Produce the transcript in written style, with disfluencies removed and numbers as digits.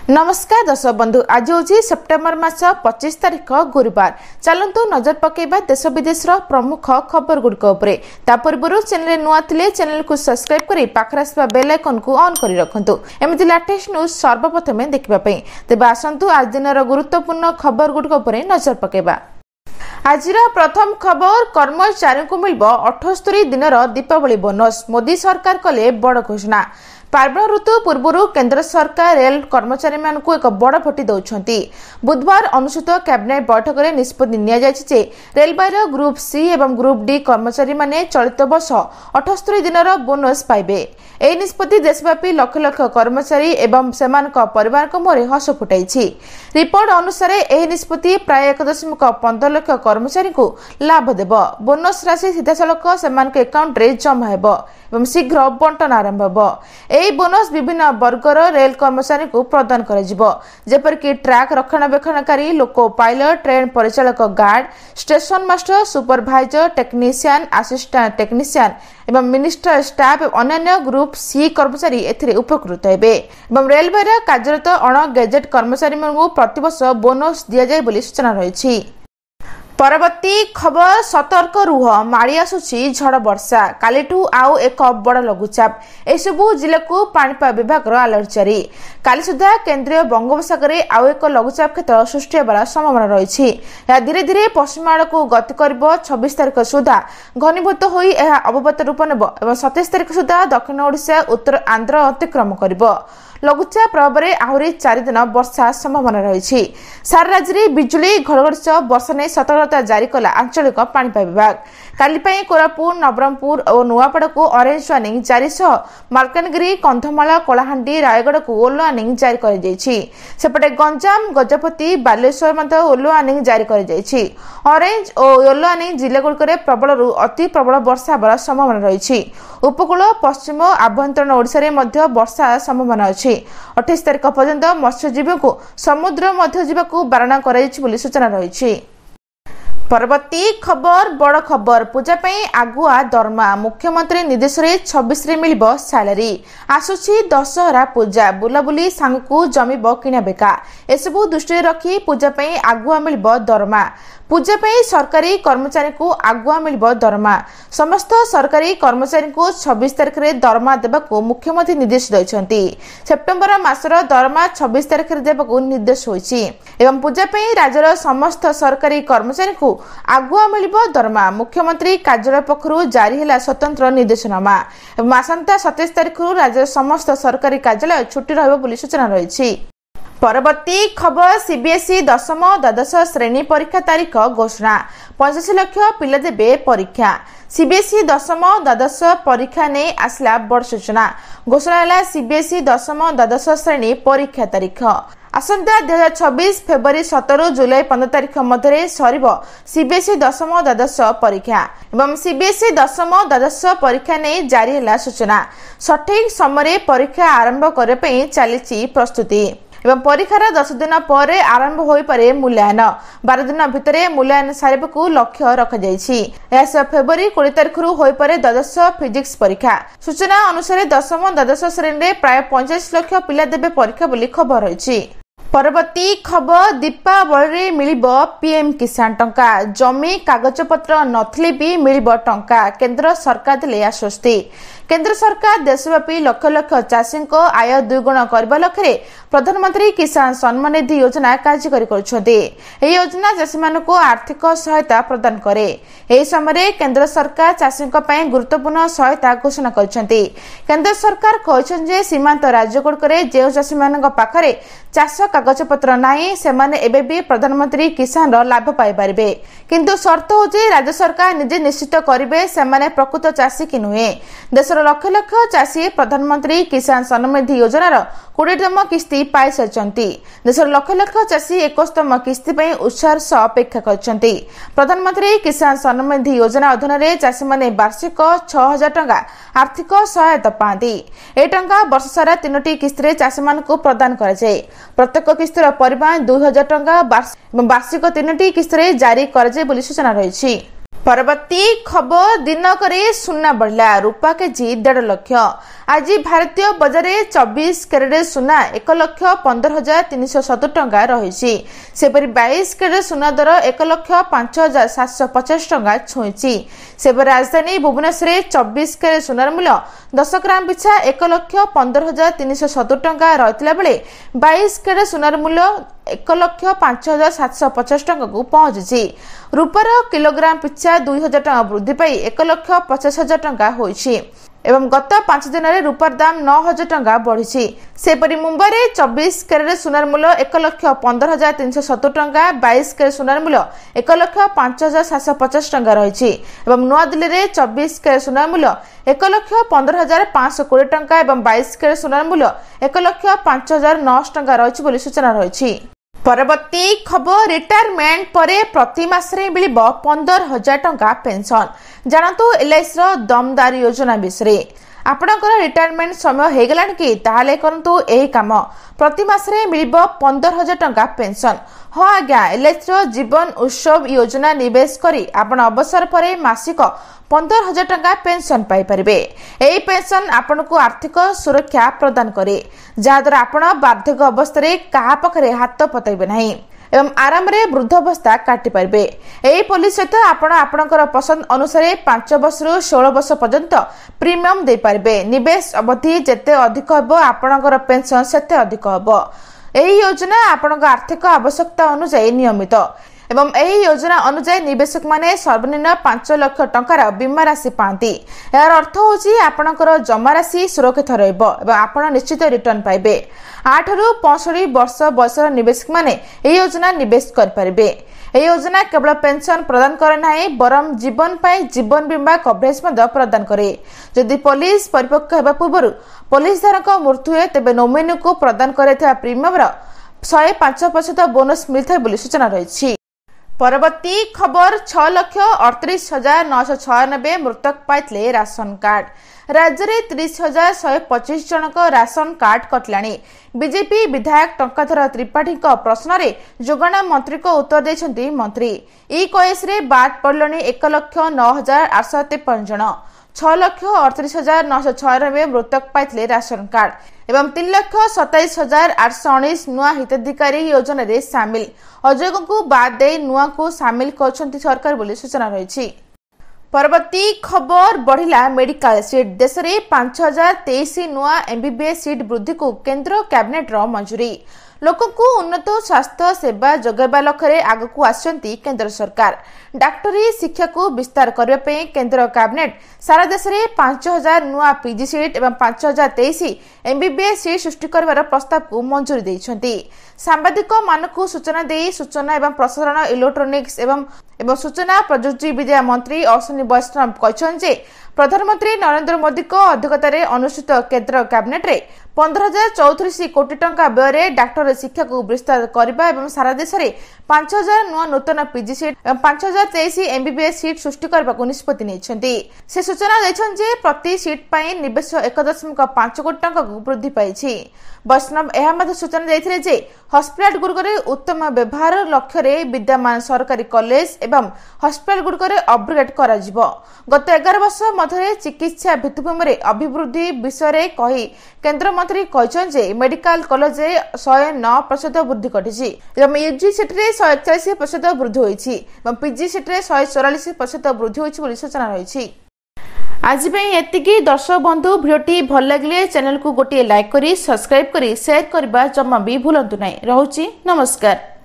नमस्कार दर्शक बंधु आज हूँ सेप्टेम्बर मास 25 तारिख गुरुवार। चलतु नजर पकेबा देश विदेश प्रमुख खबर गुड़िक पूर्व चैनल नुआ थिले चैनल को सब्सक्राइब करी पाखरे आसवा बेल आइकन को ऑन करी रखंतु एमिति लेटेस्ट न्यूज सर्वप्रथमे देखिबा पई। तेबे आसंतु आज दिनर गुरुत्वपूर्ण खबर गुड़िक नजर पकेबा। आज प्रथम खबर कर्मचारी को मिल 78 दिनर दीपावली बोनस। मोदी सरकार कले बड़ घोषणा। पार्वण ऋतु पूर्व केंद्र सरकार रेल कर्मचारी मानक एक बड़ भट्टी दौरान बुधवार अनुष्ठित कैबिनेट बैठक में निष्पत्ति नि रेलवे ग्रुप सी और ग्रुप डी कर्मचारी माने चलित वर्ष 78 दिनर बोनस पाइबे। एही निष्पत्ति देशव्यापी लक्ष लक्ष कर्मचारी एवं सेमानक परिवार मुहरे हस फुटाई। रिपोर्ट अनुसार एही निष्पत्ति प्राय 1.15 लाख कर्मचारी को लाभ देव। बोनस राशि सीधासलख सेमानक अकाउंट रे जमा हेब एवं शीघ्र बंटन आरंभ होब। एही बोनस विभिन्न वर्गर रेल कर्मचारी को प्रदान करा जेपरिक ट्रैक रक्षणाबेक्षणकारी, लोको पायलट, ट्रेन परिचालक, guard, station master, supervisor, technician, assistant technician एवं मिनिस्टर स्टाफ अन्य ग्रुप सी कर्मचारी एथिरे उपकृत हेबे एवं रेलवे कार्यरत अण गेजेट कर्मचारी मानकु प्रतिवर्ष बोनस दिया जाय बोली सूचना रही। परवर्ती खबर सतर्क रुह माड़ी आसुची झड़ वर्षा। कालीठू आउ एक बड़ लघुचाप एसबू जिले को पाणीपाग विभाग अलर्ट जारी। काली सुधा केंद्रीय बंगोपसागर आउ एक लघुचाप क्षेत्र सृष्टि होबार संभावना रही। धीरे धीरे पश्चिम आड़ को गति कर 26 तारिख सुधा घनीभूत होई अवपत रूप नेब और 27 तारिख सुधा दक्षिण ओडिशा उत्तर आंध्र अतिक्रम करिबो। लघुचाप प्रभाव में आहरी 4 दिन वर्षा संभावना रही। सारा राज्य में बिजुली घड़घड़ी सह वर्षा नहीं सतर्कता जारी कला आंचलिक पाणीपाग विभाग। काली कोरापुट, नवरंगपुर और नुआपड़ा को ऑरेंज वार्निंग जारी सह मालकानगिरी, कंधमाल, कलाहांडी, रायगढ़ को येलो वार्निंग जारी कर सेपटे गंजाम, गजपति, बालेश्वर येलो वार्निंग जारी कर ऑरेंज और येलो वार्निंग जिले गुड़िक प्रबल अति प्रबल वर्षा होबार संभावना रही। उपकूल पश्चिम आभ्यंतरण ओडिशा रे मध्य वर्षा संभावना अछि। 28 तारिख पर्यंत मत्स्यजीवी को समुद्र मध्य जीवाकू बारणा कराइछि बोली सूचना रही। परवर्ती खबर बड़ खबर पूजा पई आगुआ दरमा। मुख्यमंत्री निर्देश रे 26 रे मिलिबो सैलरी। आसुछि दशहरा पूजा, बुलाबुली सांगकू जमीबो किना बेका। एसबू दृष्टि रखी पूजा पई आगुआ मिलिबो दरमा। पूजा पई सरकारी कर्मचारी को आगुआ मिलिबो दरमा। समस्त सरकारी कर्मचारी को 26 तारिख रे दरमा देबाकू मुख्यमंत्री निर्देश दैछंती। सेप्टेम्बर मासर दरमा 26 तारिख रे देबाकू निर्देश होईछि एवं पूजा पई राज्यर समस्त सरकारी कर्मचारी को आगुआ मिलिबो दरमा। मुख्यमंत्री कार्यालय पक्षरु जारी हैला स्वतंत्र निर्देशनामा एवं आसंता 27 तारिख रु राज्यर समस्त सरकारी कार्यालय छुट्टी रहबो बोली सूचना रही। परवर्ती खबर सीबीएसई दशम द्वादश श्रेणी परीक्षा तारीख घोषणा। 85 लाख पिला देबे परीक्षा। सीबीएसई दशम द्वादश परीक्षा ने आसला बड़ सूचना। घोषणा है सीबीएसई दशम द्वादश श्रेणी परीक्षा तारीख। आसंता 2026 फेब्रुआरी 17 जुलाई 15 तारिख मध्य सरिब सीबीएसई दशम द्वादश परीक्षा एवं सीबीएसई दशम द्वादश परीक्षा ने जारी है सूचना। सठिक समय परीक्षा आरंभ करने चली प्रस्तुति एवं परीक्षार 10 दिन पर आरंभ हो पारे मूल्यांकन। 12 दिन भितर मूल्यांकन सारिबकू लक्ष्य रखा। फेब्रुआरी 20 तारिख हो पारे द्वादश फिजिक्स परीक्षा। सूचना अनुसार दशम द्वादश श्रेणी में प्राय 45 लाख पिला देबे परीक्षा बोली खबर रही। परवर्ती खबर दीपावली मिलिबो पीएम किसान टंका। जमी कागजपत्र नथिले भी मिलिबो टंका। केंद्र सरकार देले आश्वस्ति। केंद्र सरकार देशव्यापी लक्ष लक्ष चाषी आय द्विगुण करने लक्ष्य प्रधानमंत्री किसान सम्मान निधि योजना कार्यकारी करुछन्ते। एही योजना चाषी मानक आर्थिक सहायता प्रदान करे। एही समय केंद्र सरकार चाषी गुरुत्वपूर्ण सहायता घोषणा करछन्ते। केंद्र सरकार कहछन जे सीमांत राज्य गुड़िकरे जे चाषी मानक पाखरे चाष कागजपत्र नाही सेमाने एबे भी प्रधानमंत्री किसान लाभ पाई पारिबे। किंतु शर्त होजे राज्य सरकार निजे निश्चित करिवे सेमाने प्रकृत चाषी कि नुहे। देशर लक्ष लक्ष चाषी प्रधानमंत्री किसान सम्मान निधि योजनार 20तम किस्ती पाई सारिछन्ती। देशर लक्ष लक्ष चाषी 21तम किस्ती पई उत्साह सह अपेक्षा करछन्ती। प्रधानमंत्री किसान सम्मान निधि योजना अधीन रे चाषी माने वार्षिक 6000 टंका आर्थिक सहायता पाती। ए टंका वर्ष सारा 3टी किस्ती रे चाषी मानकू प्रदान करा जाय। प्रत्येक किस्तीर परिमाण 2000 टंका वार्षिक 3टी किस्ती रे जारी करा जाय बोली सूचना रही। परवर्ती खबर दिनक सुना बढ़ला रूपा केजी 1.5 लाख। आज भारतीय बजार 24 कैरेट सुना 1,15,370 टंका रही। सेपरी 22 कैरेट सुना दर 1,05,750 टंका छुई। सेपरी राजधानी भुवनेश्वर 24 कैरेट सुनार मूल्य 10 ग्राम पिछा 1,15,370 टंका रही बेले 22 कैरेट सुनार मूल्य 1,05,750 टंका को पहुंची। रूपार किलोग्राम पिछा 2,000 टंका वृद्धि पाई 1,50,000 टंका होइछि एवं गत 5 दिन में रूपार दाम 9,000 टंका बढ़ी। सेपरी मुंबई में 24 कैरेट सुनार मूल्य 1,15,370 टंका, 22 कैरेट सुनार मूल्य 1,05,750 टंका रही। नुआ दिल्ली में 24 कैरेट सुनार मूल्य 1,15,520 टंका और 22 कैरेट सुनार मूल्य 1,05,900 टंका रही सूचना रही। परवर्ती खबर रिटायरमेंट परे प्रति मासरे मिलिबो 15,000 टंका पेंशन। जानतु एलआईसी रो दमदार योजना विषय। आपणकर रिटायरमेंट समय हो गलान कि ताहाले करंतु एही काम प्रति मासरे मिलिबो 15,000 टंका पेंशन। हाँ आज्ञा, एलआईसी रो जीवन उत्सव योजना निवेश करी आपण अवसर परे मासिक 15,000 टंका पेंशन पाई परिबे। एही पेंशन आपनको आर्थिक सुरक्षा प्रदान करे, जहाद्वारा आपण वार्धक्य अवस्था कहा पाखरे हाथ पताइबे नहीं एवं आराम रे वृद्धावस्था काटि पारिबे। एही पॉलिसी सहित आपण आपणकर पसंद अनुसार 5 वर्ष रु 16 वर्ष पर्यंत प्रीमियम दे पारिबे। निवेश अवधि जेते अधिक हबो आपणकर पेंशन सेते अधिक हबो। एही योजना आपणक आर्थिक आवश्यकता अनुसार नियमित एवं एही योजना अनुसार निवेशक माने सर्वनिम्न 5 लाख टंकार बीमा राशि पाती। यार अर्थ होची आपणकर जमा राशि सुरक्षित रहइबो एवं आपण निश्चित रिटर्न पाइबे। 8 रु 65 वर्ष बयसर निवेशक माने एही योजना निवेश कर परिबे। एही योजना केवल पेंशन प्रदान करे नाही बरम जीवन पाई जीवन बीमा कवरेज प्रदान करे। जदि पुलिस परिपक्व हेबा पूर्व पुलिस धारक मृत्यु हुए तेबे नोमिनी को प्रदान करैथा प्रीमियम 105% बोनस मिलथाय बोली सूचना रही। परवर्ती खबर 6,38,996 मृतक पाइले राशन कार्ड। राज्य में 30,125 जनक राशन कार्ड कटलाणी। बीजेपी विधायक टंकाधर त्रिपाठी प्रश्न रे जोगाण मंत्री को उत्तर देछंती मंत्री। ई केस रे बाद पड़लणी 1,09,853 जन। 6,38,996 मृतक पाइले राशन कार्ड एवं 3,27,819 नुआ हिताधिकारी योजना रे सामिल। अजयोगों को बाद दे नुआ को सामिल करछंती सरकार बोली सूचना रही। परवर्ती खबर बढ़िला मेडिकल सीट। देश में 5,023 नुआ एमबीबीएस सीट वृद्धि को केंद्र कैबिनेट रो मंजूरी। लोक को उन्नत स्वास्थ्य सेवा जोगाइबा लक्ष्य आगकू आसंती केंद्र सरकार। डाक्टरी शिक्षा को विस्तार करने पे केंद्र कैबिनेट सारा देश में 5,000 नुआ पीजी सीट एवं 5,023 एमबीबीएस सीट सृष्टि कर प्रस्ताव को मंजूरी देइछंती। सांबादिक मानकू सूचना दे सूचना एवं प्रसारण इलेक्ट्रोनिक्स एवं सूचना प्रजुक्ति विद्या मंत्री अश्विनी वैष्णव कहते प्रधानमंत्री नरेंद्र मोदी अध्यक्षतार अनुष्ठित केंद्र कैबिनेट रे 15,034 कोटी टंका व्यय डाक्टर शिक्षा को विस्तार करने और सारा देश में 5,000 नुआ नूतन पीजी सीट और 5,023 एमबीबीएस सीट सृष्टि करने को निष्पत्ति नेछंती। से सूचना देछंजे प्रति सीट पर निवेश 1.5 कोटी टंका को वृद्धि पाइछि। वैष्णव यह सूचना देथिले जे हॉस्पिटल गुरुकरे उत्तम व्यवहार लक्ष्य विद्यमान सरकारी कॉलेज एवं हॉस्पिटल गुरुकरे अपग्रेड करा जिवो। गत 11 वर्ष मध्य चिकित्सा भित्तिभूमि अभिवृद्धि विषय कही केंद्र मंत्री कहते मेडिकल कॉलेज 109% वृद्धि घटी एवं यूजी सीट 141% वृद्धि होती पीजी सीट 144% वृद्धि होती सूचना रही। आज एतिकी दर्शक बंधु भिडियोटी भल लगे चैनल को गोटे लाइक करी सब्सक्राइब करी शेयर करबा जमा भी भूलंतु नहीं। रहुची नमस्कार।